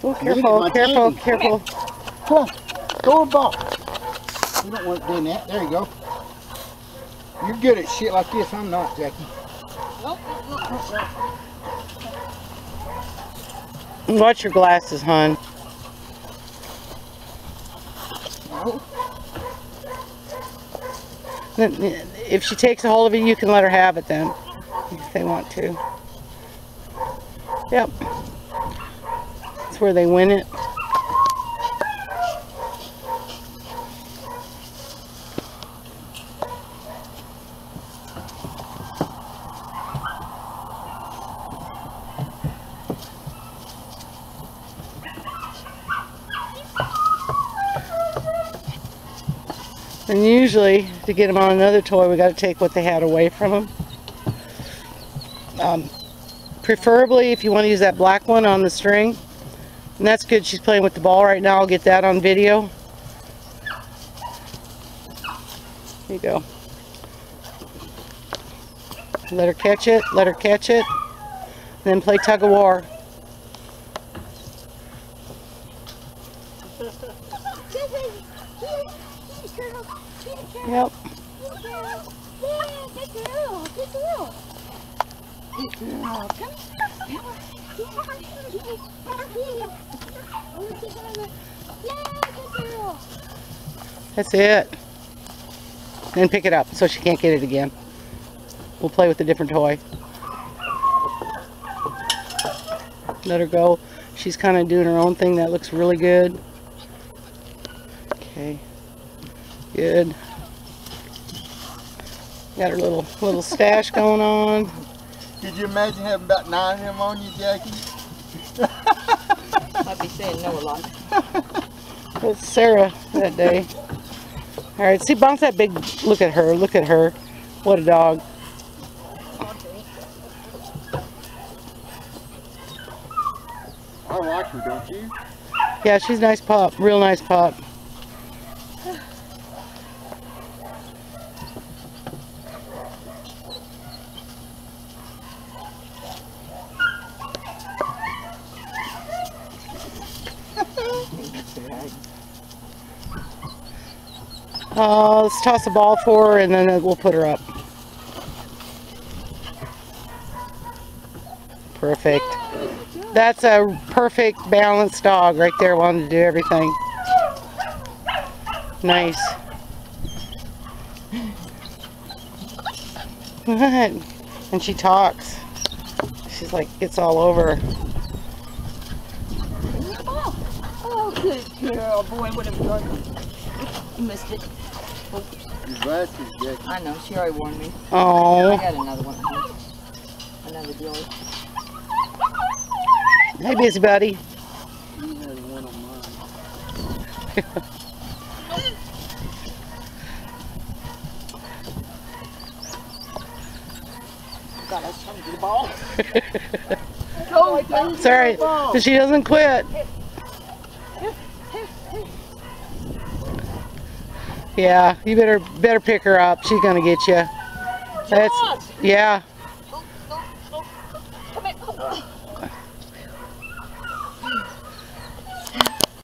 Oh, careful, careful, careful. Come on, go and ball. You don't want doing that. There you go. You're good at shit like this. I'm not, Jackie. Watch your glasses, hon. No. If she takes a hold of it, you can let her have it then, if they want to. Yep. That's where they win it. And usually, to get them on another toy, we got to take what they had away from them. Preferably, if you want to use that black one on the string, and that's good. She's playing with the ball right now. I'll get that on video. Here you go. Let her catch it. Let her catch it. And then play tug of war. Yep. That's it. Then pick it up so she can't get it again. We'll play with a different toy. Let her go. She's kind of doing her own thing. That looks really good. Okay. Good. Got her little stash going on. Could you imagine having about 9 of them on you, Jackie? I'd be saying no a lot. That's Sarah that day. Alright, see, bounce that big. Look at her. Look at her. What a dog. I like her, don't you? Yeah, she's a nice pup. Real nice pup. Let's toss a ball for her and then we'll put her up. Perfect. That's a perfect balanced dog right there, wanting to do everything. Nice. Good. And she talks. She's like, it's all over. Oh, good girl. Boy, what have you done? You missed it. Oh. Your glasses, Jackie. I know, she already warned me. Oh. I got another one. Another Billy. Hey, busybody. You had one on mine. God, I was trying to get a ball. It's alright, but she doesn't quit. Yeah, you better pick her up. She's gonna get you. That's, yeah.